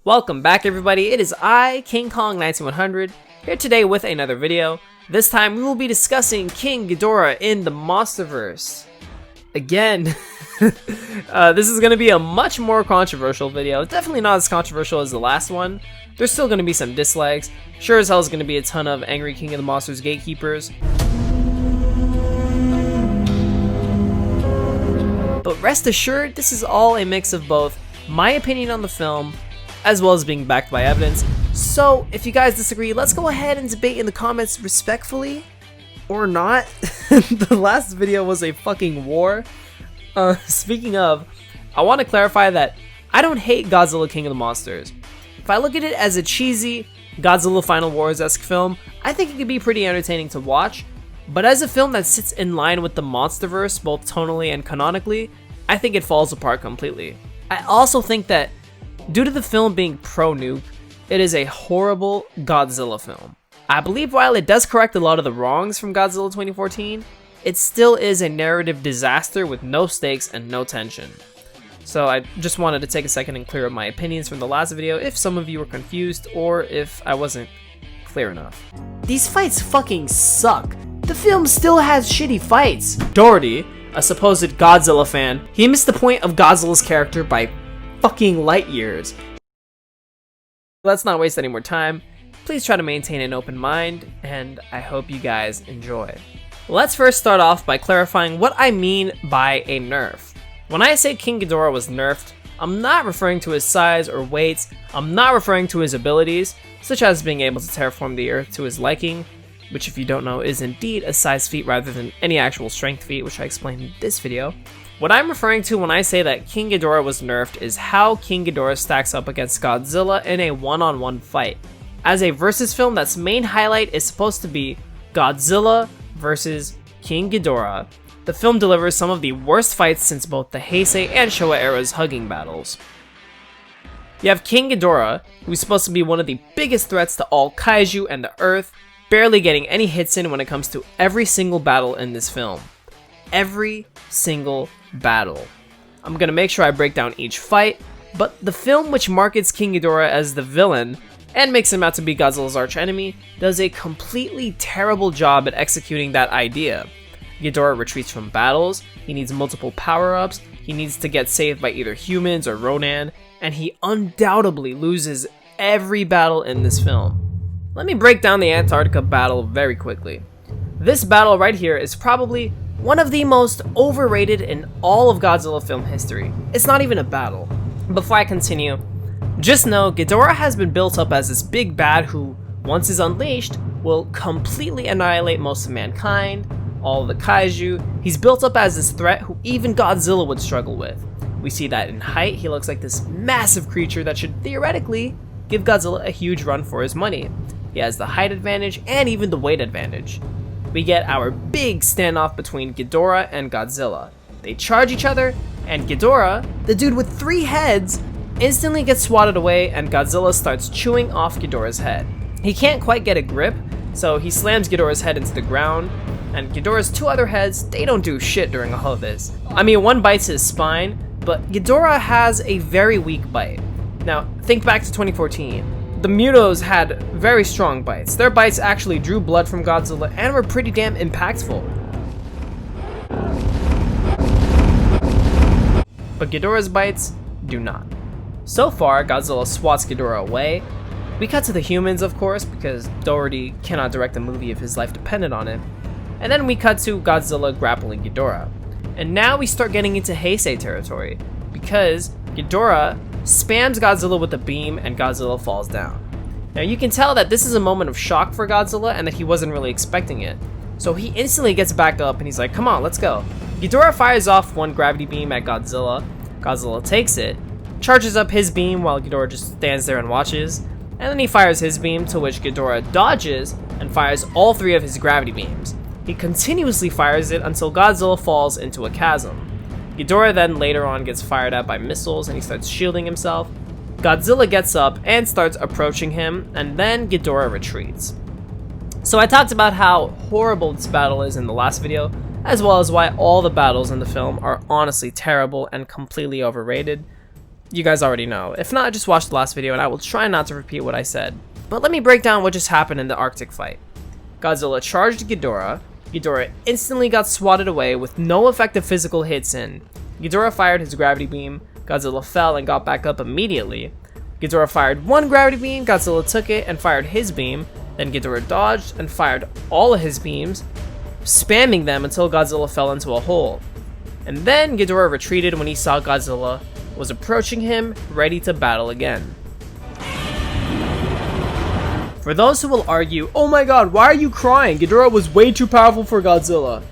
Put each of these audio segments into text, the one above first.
Welcome back everybody, it is I, King Kong 9100, here today with another video. This time we will be discussing King Ghidorah in the Monsterverse. Again, this is going to be a much more controversial video, definitely not as controversial as the last one. There's still going to be some dislikes, sure as hell is going to be a ton of angry King of the Monsters gatekeepers. But rest assured, this is all a mix of both my opinion on the film, as well as being backed by evidence. So if you guys disagree, let's go ahead and debate in the comments respectfully, or not. The last video was a fucking war. Speaking of, I want to clarify that I don't hate Godzilla King of the Monsters. If I look at it as a cheesy Godzilla Final Wars-esque film, I think it could be pretty entertaining to watch, but as a film that sits in line with the Monsterverse, both tonally and canonically, I think it falls apart completely. I also think that due to the film being pro-nuke, it is a horrible Godzilla film. I believe while it does correct a lot of the wrongs from Godzilla 2014, it still is a narrative disaster with no stakes and no tension. So I just wanted to take a second and clear up my opinions from the last video if some of you were confused or if I wasn't clear enough. These fights fucking suck. The film still has shitty fights. Doherty, a supposed Godzilla fan, he missed the point of Godzilla's character by fucking light years. Let's not waste any more time. Please try to maintain an open mind, and I hope you guys enjoy. Let's first start off by clarifying what I mean by a nerf. When I say King Ghidorah was nerfed, I'm not referring to his size or weight, I'm not referring to his abilities, such as being able to terraform the earth to his liking, which if you don't know is indeed a size feat rather than any actual strength feat, which I explained in this video. What I'm referring to when I say that King Ghidorah was nerfed is how King Ghidorah stacks up against Godzilla in a one-on-one fight. As a versus film, that's main highlight is supposed to be Godzilla versus King Ghidorah. The film delivers some of the worst fights since both the Heisei and Showa era's hugging battles. You have King Ghidorah, who's supposed to be one of the biggest threats to all kaiju and the earth, barely getting any hits in when it comes to every single battle in this film. Every single battle. I'm gonna make sure I break down each fight, but the film, which markets King Ghidorah as the villain and makes him out to be Godzilla's archenemy, does a completely terrible job at executing that idea. Ghidorah retreats from battles, he needs multiple power-ups, he needs to get saved by either humans or Ronan, and he undoubtedly loses every battle in this film. Let me break down the Antarctica Battle very quickly. This battle right here is probably one of the most overrated in all of Godzilla film history. It's not even a battle. Before I continue, just know Ghidorah has been built up as this big bad who, once is unleashed, will completely annihilate most of mankind, all of the kaiju. He's built up as this threat who even Godzilla would struggle with. We see that in height, he looks like this massive creature that should theoretically give Godzilla a huge run for his money. He has the height advantage and even the weight advantage. We get our big standoff between Ghidorah and Godzilla. They charge each other, and Ghidorah, the dude with 3 heads, instantly gets swatted away and Godzilla starts chewing off Ghidorah's head. He can't quite get a grip, so he slams Ghidorah's head into the ground, and Ghidorah's 2 other heads, they don't do shit during all of this. I mean, one bites his spine, but Ghidorah has a very weak bite. Now, think back to 2014. The Mutos had very strong bites. Their bites actually drew blood from Godzilla and were pretty damn impactful. But Ghidorah's bites do not. So far, Godzilla swats Ghidorah away. We cut to the humans, of course, because Doherty cannot direct a movie if his life depended on it. And then we cut to Godzilla grappling Ghidorah. And now we start getting into Heisei territory, because Ghidorah spams Godzilla with a beam and Godzilla falls down. Now you can tell that this is a moment of shock for Godzilla and that he wasn't really expecting it. So he instantly gets back up and he's like, come on, let's go. Ghidorah fires off one gravity beam at Godzilla. Godzilla takes it, charges up his beam while Ghidorah just stands there and watches, and then he fires his beam, to which Ghidorah dodges and fires all 3 of his gravity beams. He continuously fires it until Godzilla falls into a chasm. Ghidorah then later on gets fired at by missiles and he starts shielding himself. Godzilla gets up and starts approaching him, and then Ghidorah retreats. So I talked about how horrible this battle is in the last video, as well as why all the battles in the film are honestly terrible and completely overrated. you guys already know. If not, just watch the last video and I will try not to repeat what I said. But let me break down what just happened in the Arctic fight. Godzilla charged Ghidorah. Ghidorah instantly got swatted away with no effective physical hits in. Ghidorah fired his gravity beam. Godzilla fell and got back up immediately. Ghidorah fired one gravity beam, Godzilla took it and fired his beam. Then Ghidorah dodged and fired all of his beams, spamming them until Godzilla fell into a hole. And then Ghidorah retreated when he saw Godzilla was approaching him, ready to battle again. For those who will argue, oh my god, why are you crying? Ghidorah was way too powerful for Godzilla.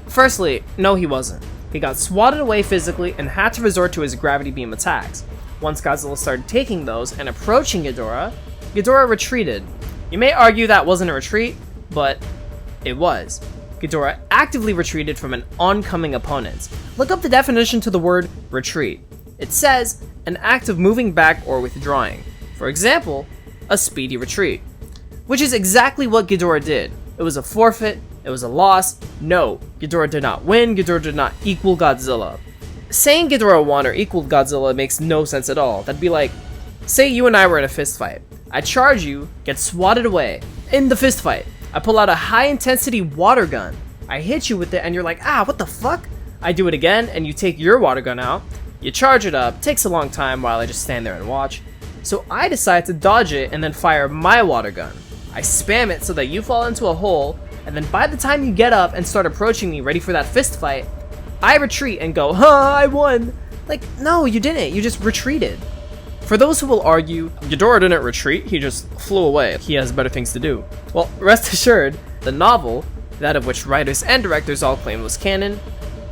Firstly, no he wasn't. He got swatted away physically and had to resort to his gravity beam attacks. Once Godzilla started taking those and approaching Ghidorah, Ghidorah retreated. You may argue that wasn't a retreat, but it was. Ghidorah actively retreated from an oncoming opponent. Look up the definition to the word retreat. It says, an act of moving back or withdrawing. For example, a speedy retreat. Which is exactly what Ghidorah did. It was a forfeit, it was a loss. No, Ghidorah did not win, Ghidorah did not equal Godzilla. Saying Ghidorah won or equaled Godzilla makes no sense at all. That'd be like, say you and I were in a fist fight. I charge you, get swatted away. In the fist fight, I pull out a high intensity water gun. I hit you with it and you're like, ah, what the fuck? I do it again and you take your water gun out. You charge it up, takes a long time while I just stand there and watch. So I decide to dodge it and then fire my water gun. I spam it so that you fall into a hole, and then by the time you get up and start approaching me ready for that fist fight, I retreat and go, I won! Like, no, you didn't, you just retreated. For those who will argue, Ghidorah didn't retreat, he just flew away, he has better things to do. Well, rest assured, the novel, that of which writers and directors all claim was canon,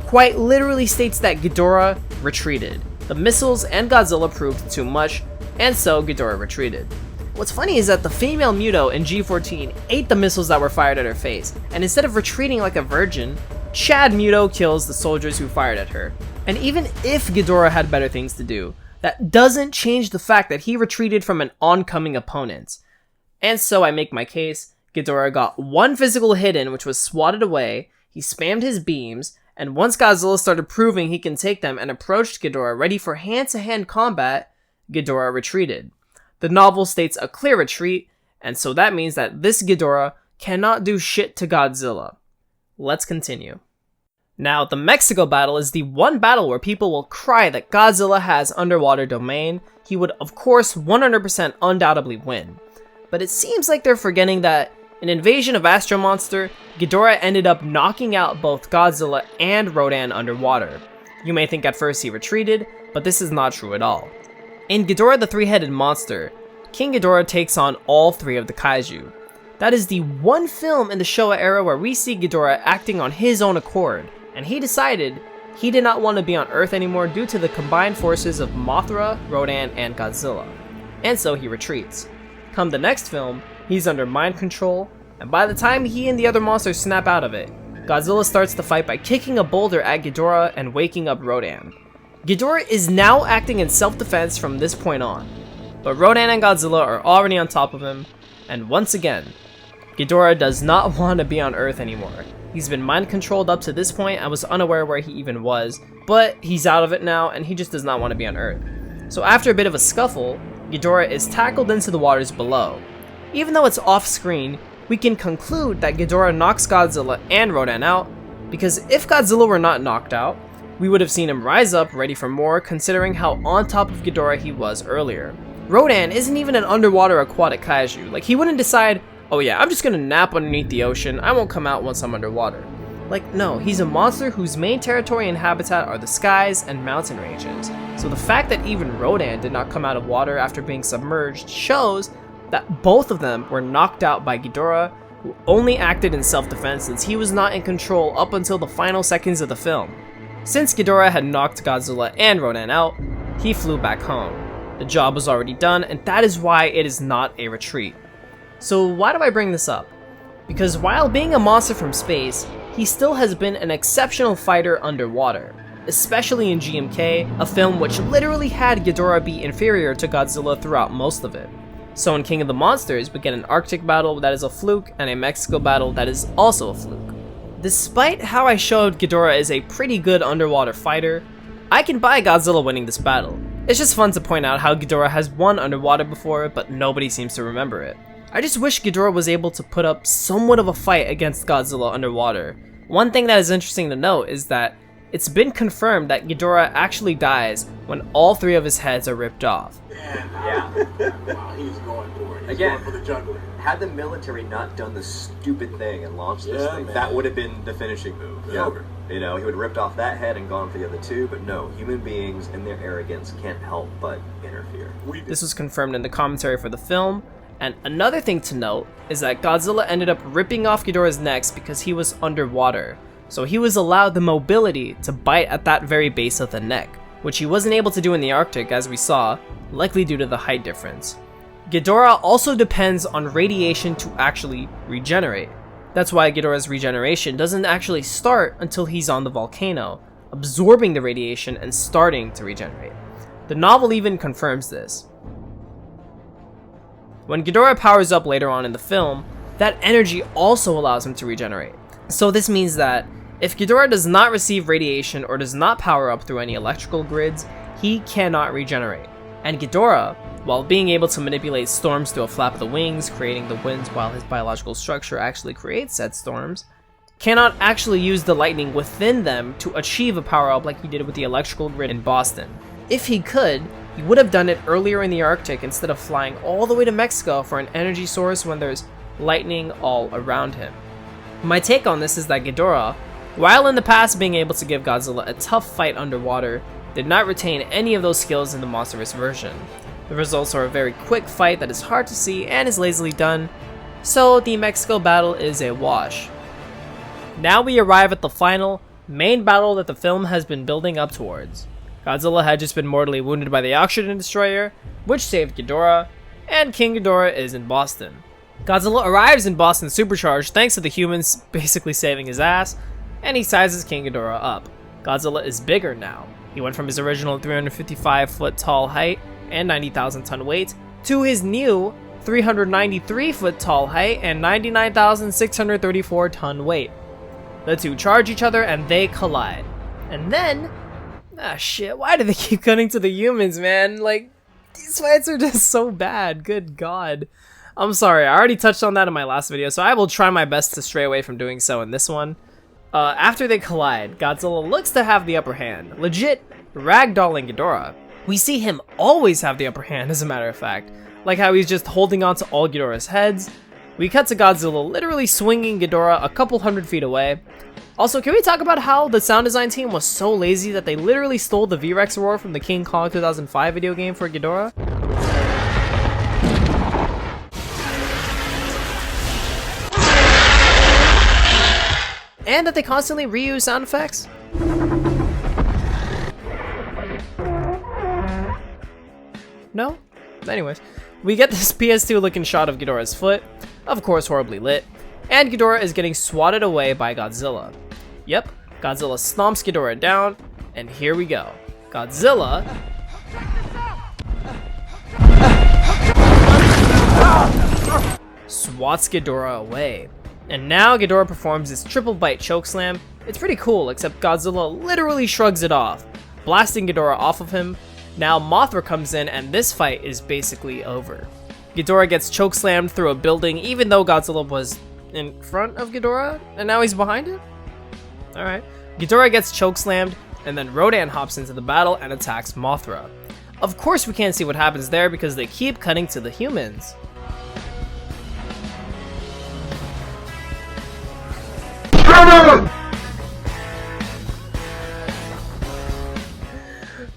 quite literally states that Ghidorah retreated. The missiles and Godzilla proved too much, and so Ghidorah retreated. What's funny is that the female Muto in G14 ate the missiles that were fired at her face, and instead of retreating like a virgin, Chad Muto kills the soldiers who fired at her. And even if Ghidorah had better things to do, that doesn't change the fact that he retreated from an oncoming opponent. And so I make my case, Ghidorah got one physical hit in, which was swatted away, he spammed his beams, and once Godzilla started proving he can take them and approached Ghidorah ready for hand-to-hand combat, Ghidorah retreated. The novel states a clear retreat, and so that means that this Ghidorah cannot do shit to Godzilla. Let's continue. Now, the Mexico battle is the one battle where people will cry that Godzilla has underwater domain. He would, of course, 100% undoubtedly win. But it seems like they're forgetting that in Invasion of Astro Monster, Ghidorah ended up knocking out both Godzilla and Rodan underwater. You may think at first he retreated, but this is not true at all. In Ghidorah the Three-Headed Monster, King Ghidorah takes on all three of the kaiju. That is the one film in the Showa era where we see Ghidorah acting on his own accord, and he decided he did not want to be on Earth anymore due to the combined forces of Mothra, Rodan, and Godzilla. And so he retreats. Come the next film, he's under mind control, and by the time he and the other monsters snap out of it, Godzilla starts the fight by kicking a boulder at Ghidorah and waking up Rodan. Ghidorah is now acting in self-defense from this point on, but Rodan and Godzilla are already on top of him, and once again, Ghidorah does not want to be on Earth anymore. He's been mind-controlled up to this point. I was unaware where he even was, but he's out of it now, and he just does not want to be on Earth. So after a bit of a scuffle, Ghidorah is tackled into the waters below. Even though it's off-screen, we can conclude that Ghidorah knocks Godzilla and Rodan out, because if Godzilla were not knocked out, we would have seen him rise up ready for more, considering how on top of Ghidorah he was earlier. Rodan isn't even an underwater aquatic kaiju. Like, he wouldn't decide, oh yeah, I'm just gonna nap underneath the ocean, I won't come out once I'm underwater. Like, no, he's a monster whose main territory and habitat are the skies and mountain ranges. So the fact that even Rodan did not come out of water after being submerged shows that both of them were knocked out by Ghidorah, who only acted in self-defense since he was not in control up until the final seconds of the film. Since Ghidorah had knocked Godzilla and Rodan out, he flew back home. The job was already done, and that is why it is not a retreat. So why do I bring this up? Because while being a monster from space, he still has been an exceptional fighter underwater, especially in GMK, a film which literally had Ghidorah be inferior to Godzilla throughout most of it. So in King of the Monsters, we get an Arctic battle that is a fluke, and a Mexico battle that is also a fluke. Despite how I showed Ghidorah is a pretty good underwater fighter, I can buy Godzilla winning this battle. It's just fun to point out how Ghidorah has won underwater before, but nobody seems to remember it. I just wish Ghidorah was able to put up somewhat of a fight against Godzilla underwater. One thing that is interesting to note is that it's been confirmed that Ghidorah actually dies when all 3 of his heads are ripped off. Yeah. Wow, he's going for it. He's Again, going for the juggler. had the military not done this stupid thing and launched this Yeah, thing, man. that would have been the finishing move. It's over. You know, he would have ripped off that head and gone for the other 2, but no, human beings in their arrogance can't help but interfere. This was confirmed in the commentary for the film, and another thing to note is that Godzilla ended up ripping off Ghidorah's neck because he was underwater, so he was allowed the mobility to bite at that very base of the neck, which he wasn't able to do in the Arctic as we saw, likely due to the height difference. Ghidorah also depends on radiation to actually regenerate. That's why Ghidorah's regeneration doesn't actually start until he's on the volcano, absorbing the radiation and starting to regenerate. The novel even confirms this. When Ghidorah powers up later on in the film, that energy also allows him to regenerate. So this means that if Ghidorah does not receive radiation or does not power up through any electrical grids, he cannot regenerate. And Ghidorah, while being able to manipulate storms through a flap of the wings, creating the winds while his biological structure actually creates said storms, cannot actually use the lightning within them to achieve a power up like he did with the electrical grid in Boston. If he could, he would have done it earlier in the Arctic instead of flying all the way to Mexico for an energy source when there's lightning all around him. My take on this is that Ghidorah, while in the past being able to give Godzilla a tough fight underwater, did not retain any of those skills in the Monsterverse version. The results are a very quick fight that is hard to see and is lazily done, so the Mexico battle is a wash. Now we arrive at the final, main battle that the film has been building up towards. Godzilla had just been mortally wounded by the Oxygen Destroyer, which saved Ghidorah, and King Ghidorah is in Boston. Godzilla arrives in Boston supercharged thanks to the humans basically saving his ass, and he sizes King Ghidorah up. Godzilla is bigger now. He went from his original 355 foot tall height and 90,000 ton weight to his new 393 foot tall height and 99,634 ton weight. The two charge each other and they collide. And then, shit, why do they keep cutting to the humans, man? Like, these fights are just so bad, good god. I'm sorry, I already touched on that in my last video, so I will try my best to stray away from doing so in this one. After they collide, Godzilla looks to have the upper hand, legit ragdolling Ghidorah. We see him always have the upper hand, as a matter of fact, like how he's just holding on to all Ghidorah's heads. We cut to Godzilla literally swinging Ghidorah a couple hundred feet away. Also, can we talk about how the sound design team was so lazy that they literally stole the V-Rex roar from the King Kong 2005 video game for Ghidorah? And that they constantly reuse sound effects? No? Anyways, we get this PS2 looking shot of Ghidorah's foot, of course horribly lit, and Ghidorah is getting swatted away by Godzilla. Yep, Godzilla stomps Ghidorah down, and here we go. Godzilla swats Ghidorah away. And now Ghidorah performs his triple bite chokeslam. It's pretty cool, except Godzilla literally shrugs it off, blasting Ghidorah off of him. Now Mothra comes in and this fight is basically over. Ghidorah gets chokeslammed through a building even though Godzilla was in front of Ghidorah and now he's behind it? Alright. Ghidorah gets chokeslammed and then Rodan hops into the battle and attacks Mothra. Of course we can't see what happens there because they keep cutting to the humans.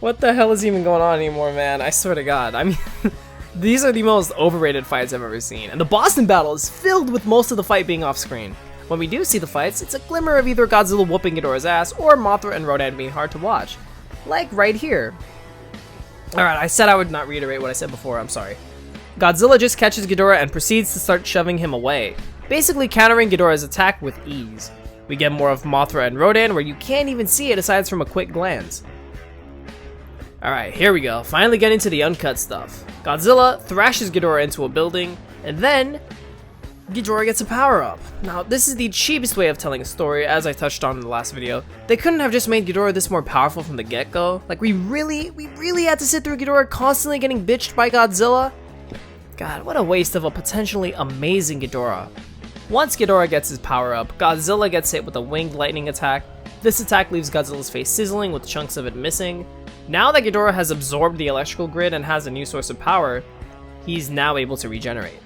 What the hell is even going on anymore, man? I swear to God. I mean, these are the most overrated fights I've ever seen. And the Boston battle is filled with most of the fight being off screen. When we do see the fights, it's a glimmer of either Godzilla whooping Ghidorah's ass or Mothra and Rodan being hard to watch. Like right here. Alright, I said I would not reiterate what I said before, I'm sorry. Godzilla just catches Ghidorah and proceeds to start shoving him away, basically countering Ghidorah's attack with ease. We get more of Mothra and Rodan where you can't even see it aside from a quick glance. Alright, here we go. Finally getting to the uncut stuff. Godzilla thrashes Ghidorah into a building, and then Ghidorah gets a power-up. Now, this is the cheapest way of telling a story, as I touched on in the last video. They couldn't have just made Ghidorah this more powerful from the get-go. Like, we really had to sit through Ghidorah constantly getting bitched by Godzilla. God, what a waste of a potentially amazing Ghidorah. Once Ghidorah gets his power-up, Godzilla gets hit with a winged lightning attack. This attack leaves Godzilla's face sizzling with chunks of it missing. Now that Ghidorah has absorbed the electrical grid and has a new source of power, he's now able to regenerate.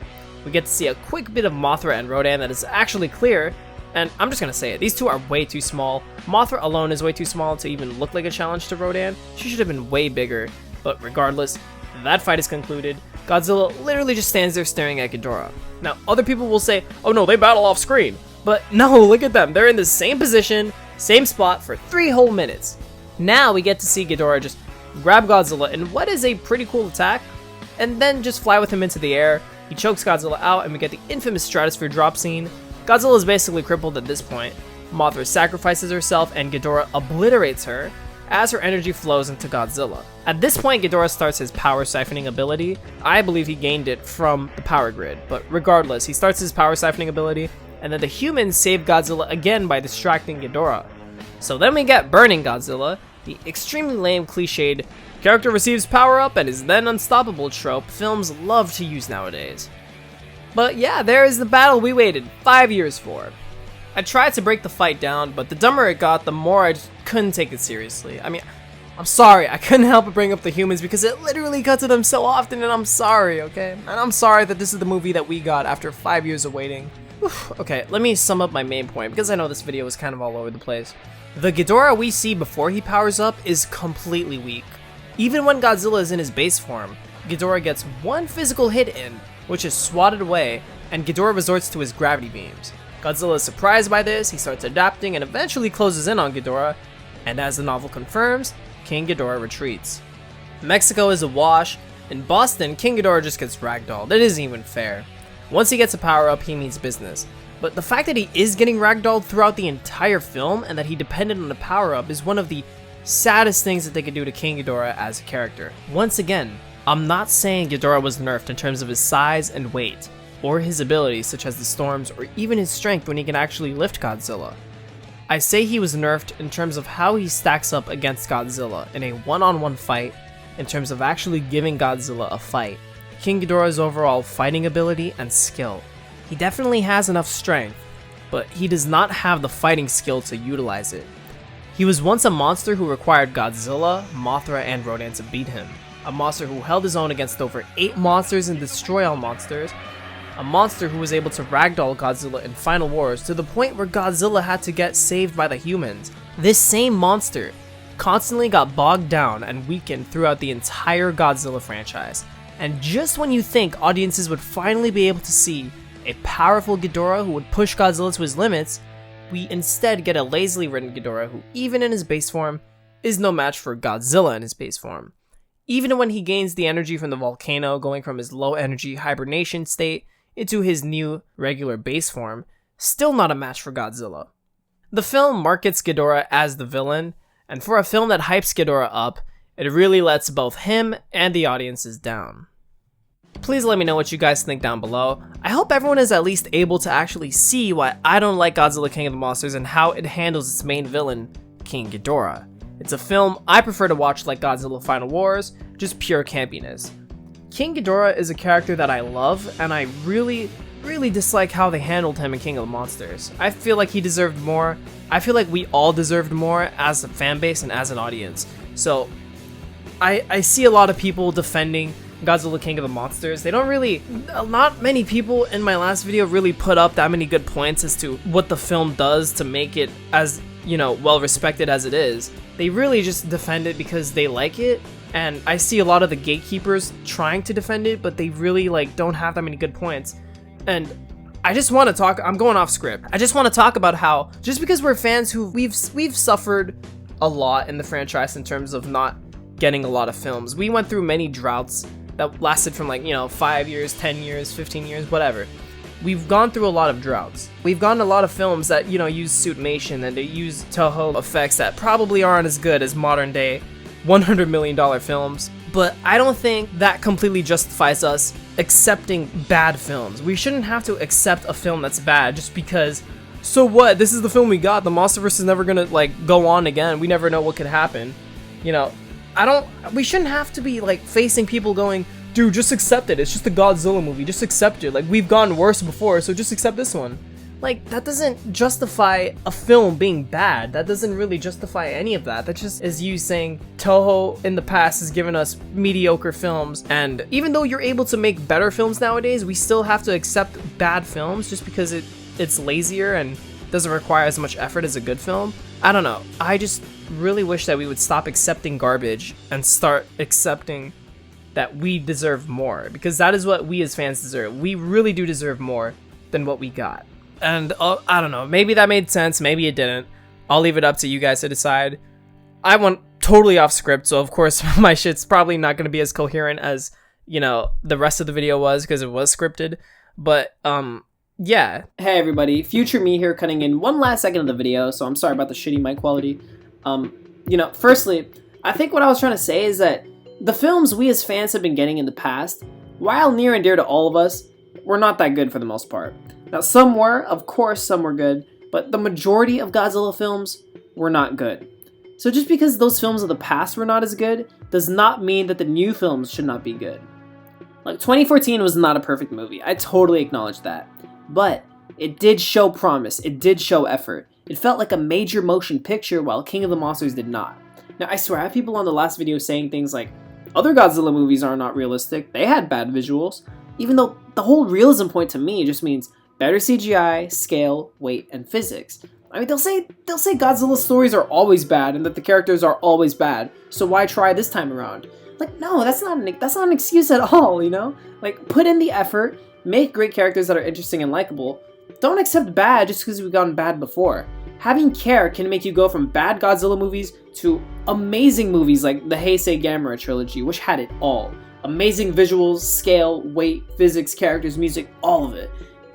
We get to see a quick bit of Mothra and Rodan that is actually clear, and I'm just gonna say it, these two are way too small. Mothra alone is way too small to even look like a challenge to Rodan. She should have been way bigger, but regardless, that fight is concluded. Godzilla literally just stands there staring at Ghidorah. Now, other people will say, oh no, they battle off screen. But no, look at them, they're in the same position, same spot for 3 whole minutes. Now we get to see Ghidorah just grab Godzilla in what is a pretty cool attack, and then just fly with him into the air. He chokes Godzilla out, and we get the infamous stratosphere drop scene. Godzilla is basically crippled at this point. Mothra sacrifices herself, and Ghidorah obliterates her as her energy flows into Godzilla. At this point, Ghidorah starts his power siphoning ability. I believe he gained it from the power grid, but regardless, he starts his power siphoning ability, and then the humans save Godzilla again by distracting Ghidorah. So then we get Burning Godzilla, the extremely lame cliched character receives power up and is then unstoppable trope films love to use nowadays. But yeah, there is the battle we waited 5 years for. I tried to break the fight down, but the dumber it got, the more I just couldn't take it seriously. I mean, I'm sorry, I couldn't help but bring up the humans because it literally got to them so often, and I'm sorry, okay? And I'm sorry that this is the movie that we got after 5 years of waiting. Okay, let me sum up my main point because I know this video was kind of all over the place. The Ghidorah we see before he powers up is completely weak. Even when Godzilla is in his base form, Ghidorah gets one physical hit in, which is swatted away, and Ghidorah resorts to his gravity beams. Godzilla is surprised by this, he starts adapting and eventually closes in on Ghidorah, and as the novel confirms, King Ghidorah retreats. Mexico is awash. In Boston, King Ghidorah just gets ragdolled. It isn't even fair. Once he gets a power up, he means business. But the fact that he is getting ragdolled throughout the entire film and that he depended on the power up is one of the saddest things that they could do to King Ghidorah as a character. Once again, I'm not saying Ghidorah was nerfed in terms of his size and weight, or his abilities such as the storms, or even his strength when he can actually lift Godzilla. I say he was nerfed in terms of how he stacks up against Godzilla in a one-on-one fight, in terms of actually giving Godzilla a fight. King Ghidorah's overall fighting ability and skill. He definitely has enough strength, but he does not have the fighting skill to utilize it. He was once a monster who required Godzilla, Mothra, and Rodan to beat him. A monster who held his own against over 8 monsters and destroy all monsters. A monster who was able to ragdoll Godzilla in Final Wars to the point where Godzilla had to get saved by the humans. This same monster constantly got bogged down and weakened throughout the entire Godzilla franchise. And just when you think audiences would finally be able to see a powerful Ghidorah who would push Godzilla to his limits, we instead get a lazily written Ghidorah who, even in his base form, is no match for Godzilla in his base form. Even when he gains the energy from the volcano, going from his low energy hibernation state into his new regular base form, still not a match for Godzilla. The film markets Ghidorah as the villain, and for a film that hypes Ghidorah up, it really lets both him and the audiences down. Please let me know what you guys think down below. I hope everyone is at least able to actually see why I don't like Godzilla King of the Monsters and how it handles its main villain, King Ghidorah. It's a film I prefer to watch like Godzilla Final Wars, just pure campiness. King Ghidorah is a character that I love, and I really dislike how they handled him in King of the Monsters. I feel like he deserved more. I feel like we all deserved more as a fan base and as an audience. So I see a lot of people defending Godzilla King of the Monsters. They don't really, not many people in my last video really put up that many good points as to what the film does to make it as, you know, well respected as it is. They really just defend it because they like it, and I see a lot of the gatekeepers trying to defend it, but they really don't have that many good points. And I just want to talk, I'm going off script. I just want to talk about how, just because we're fans who we've suffered a lot in the franchise in terms of not getting a lot of films. We went through many droughts that lasted from 5 years, 10 years, 15 years, whatever. We've gone through a lot of droughts. We've gotten a lot of films that, use Suitmation and they use Toho effects that probably aren't as good as modern day $100 million films. but I don't think that completely justifies us accepting bad films. We shouldn't have to accept a film that's bad just because, so what, this is the film we got, the Monsterverse is never gonna like go on again, we never know what could happen. You know, we shouldn't have to be like facing people going, dude, just accept it, it's just a Godzilla movie, just accept it, like we've gone worse before, so just accept this one. Like, that doesn't justify a film being bad. That doesn't really justify any of that. That just is you saying Toho in the past has given us mediocre films, and even though you're able to make better films nowadays, we still have to accept bad films just because it's lazier and doesn't require as much effort as a good film. I don't know. I just really wish that we would stop accepting garbage and start accepting that we deserve more, because that is what we as fans deserve. We really do deserve more than what we got. And I don't know, maybe that made sense, maybe it didn't. I'll leave it up to you guys to decide. I went totally off script, so of course my shit's probably not going to be as coherent as, you know, the rest of the video was, because it was scripted. But, yeah. Hey everybody, future me here cutting in one last second of the video, so I'm sorry about the shitty mic quality. You know, firstly, I think what I was trying to say is that the films we as fans have been getting in the past, while near and dear to all of us, were not that good for the most part. Now, some were, of course, some were good, but the majority of Godzilla films were not good. So just because those films of the past were not as good, does not mean that the new films should not be good. Like, 2014 was not a perfect movie, I totally acknowledge that. But it did show promise, it did show effort. It felt like a major motion picture, while King of the Monsters did not. Now, I swear, I have people on the last video saying things like, other Godzilla movies are not realistic, they had bad visuals. Even though the whole realism point to me just means better CGI, scale, weight, and physics. I mean, they'll say Godzilla's stories are always bad and that the characters are always bad, so why try this time around? Like, no, that's not an excuse at all, you know? Like, put in the effort, make great characters that are interesting and likable. Don't accept bad just because we've gotten bad before. Having care can make you go from bad Godzilla movies to amazing movies like the Heisei Gamera trilogy, which had it all. Amazing visuals, scale, weight, physics, characters, music, all of it.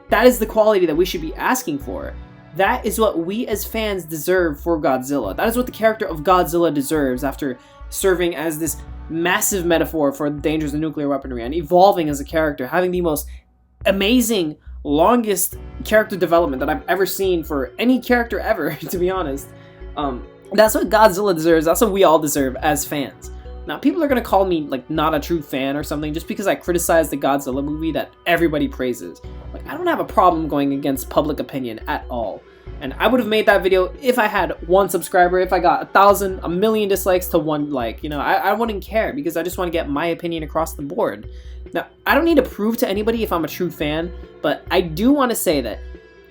That is the quality that we should be asking for. That is what we as fans deserve for Godzilla. That is what the character of Godzilla deserves after serving as this massive metaphor for the dangers of nuclear weaponry and evolving as a character, having the most amazing, longest character development that I've ever seen for any character ever, to be honest. That's what Godzilla deserves. That's what we all deserve as fans. Now, people are going to call me, like, not a true fan or something just because I criticized the Godzilla movie that everybody praises. Like, I don't have a problem going against public opinion at all. And I would have made that video if I had 1 subscriber, if I got 1,000, 1,000,000 dislikes to 1 like. You know, I wouldn't care because I just want to get my opinion across the board. Now, I don't need to prove to anybody if I'm a true fan, but I do want to say that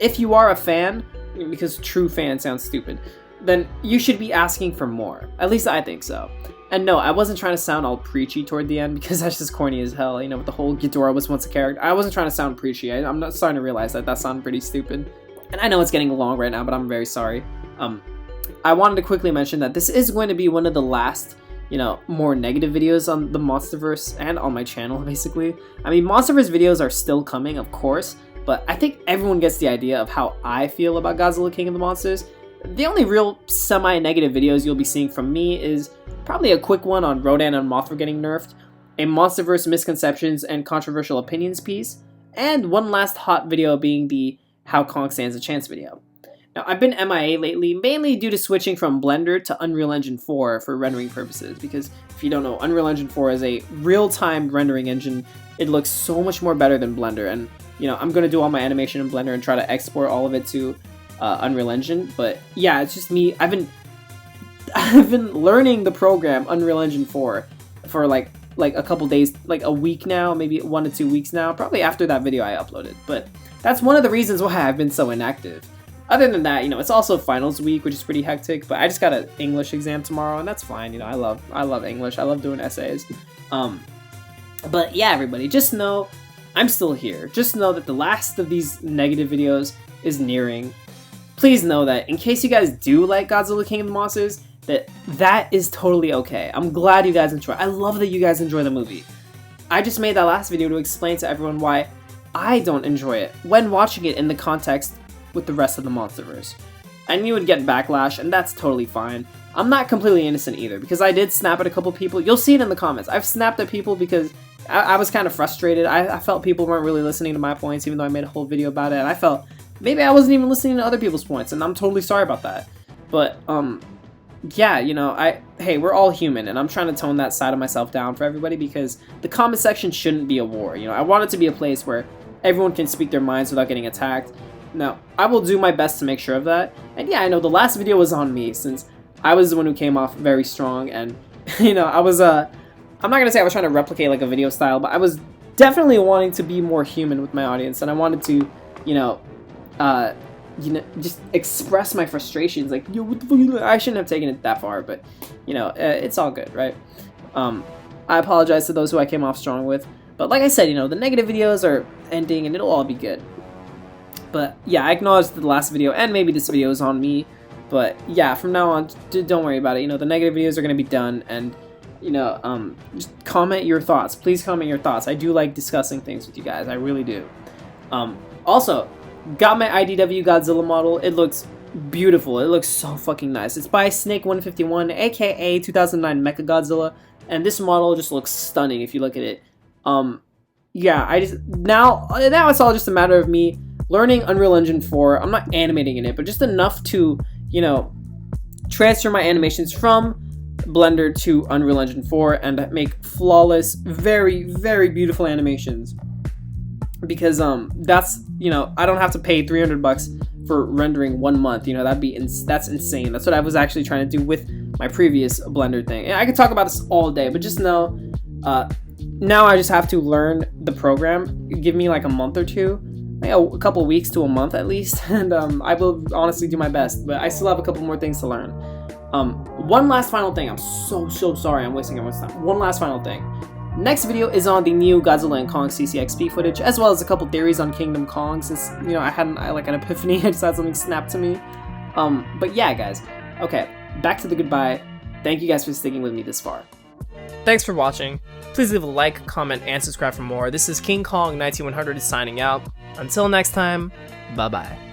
if you are a fan, because true fan sounds stupid, then you should be asking for more. At least I think so. And no, I wasn't trying to sound all preachy toward the end because that's just corny as hell, you know, with the whole Ghidorah was once a character. I wasn't trying to sound preachy. I'm not starting to realize that sounded pretty stupid. And I know it's getting long right now, but I'm very sorry. I wanted to quickly mention that this is going to be one of the last, you know, more negative videos on the Monsterverse and on my channel, basically. I mean, Monsterverse videos are still coming, of course, but I think everyone gets the idea of how I feel about Godzilla King of the Monsters. The only real semi-negative videos you'll be seeing from me is probably a quick one on Rodan and Mothra getting nerfed, a Monsterverse misconceptions and controversial opinions piece, and one last hot video being the How Kong Stands a Chance video. Now, I've been MIA lately, mainly due to switching from Blender to Unreal Engine 4 for rendering purposes, because if you don't know, Unreal Engine 4 is a real-time rendering engine. It looks so much more better than Blender, and, you know, I'm going to do all my animation in Blender and try to export all of it to Unreal Engine, but yeah, it's just me. I've been learning the program Unreal Engine 4 for like a couple days, like a week now, maybe 1 to 2 weeks now, probably after that video I uploaded. But that's one of the reasons why I've been so inactive. Other than that, you know, it's also finals week, which is pretty hectic, but I just got an English exam tomorrow, and that's fine. You know, I love English. I love doing essays. But yeah, everybody, just know I'm still here. Just know that the last of these negative videos is nearing. Please know that in case you guys do like Godzilla King of the Monsters, that is totally okay. I'm glad you guys enjoy. I love that you guys enjoy the movie. I just made that last video to explain to everyone why I don't enjoy it when watching it in the context with the rest of the Monsterverse. and you would get backlash, and that's totally fine. I'm not completely innocent either, because I did snap at a couple people. You'll see it in the comments. I've snapped at people because I was kind of frustrated. I felt people weren't really listening to my points, even though I made a whole video about it, and I felt maybe I wasn't even listening to other people's points, and I'm totally sorry about that. But, yeah, you know, hey, we're all human, and I'm trying to tone that side of myself down for everybody, because the comment section shouldn't be a war. You know, I want it to be a place where everyone can speak their minds without getting attacked. Now, I will do my best to make sure of that. And yeah, I know the last video was on me, since I was the one who came off very strong, and, you know, I was, I'm not gonna say I was trying to replicate, like, a video style, but I was definitely wanting to be more human with my audience, and I wanted to, you know, just express my frustrations, like, yo, what the fuck? I shouldn't have taken it that far, but, you know, it's all good, right? I apologize to those who I came off strong with, but like I said, you know, the negative videos are ending, and it'll all be good. But, yeah, I acknowledge that the last video, and maybe this video is on me, but, yeah, from now on, don't worry about it. You know, the negative videos are going to be done, and, you know, just comment your thoughts. Please comment your thoughts. I do like discussing things with you guys. I really do. Also, got my IDW Godzilla model. It looks beautiful. It looks so fucking nice. It's by Snake151, aka 2009 Mechagodzilla, and this model just looks stunning if you look at it. Yeah, I just now it's all just a matter of me learning Unreal Engine 4. I'm not animating in it, but just enough to, you know, transfer my animations from Blender to Unreal Engine 4 and make flawless, very, very beautiful animations. Because that's, you know, I don't have to pay $300 for rendering 1 month. You know, that's insane. That's what I was actually trying to do with my previous Blender thing. And I could talk about this all day, but just know, now I just have to learn the program. Give me like a month or two, like a couple weeks to a month at least, and I will honestly do my best. But I still have a couple more things to learn. One last final thing. I'm so sorry I'm wasting everyone's time. One last final thing. Next video is on the new Godzilla and Kong CCXP footage, as well as a couple theories on Kingdom Kong, since, you know, I like an epiphany. I just had something snap to me. But yeah, guys. Okay, back to the goodbye. Thank you guys for sticking with me this far. Thanks for watching. Please leave a like, comment, and subscribe for more. This is King Kong 19100 signing out. Until next time, bye-bye.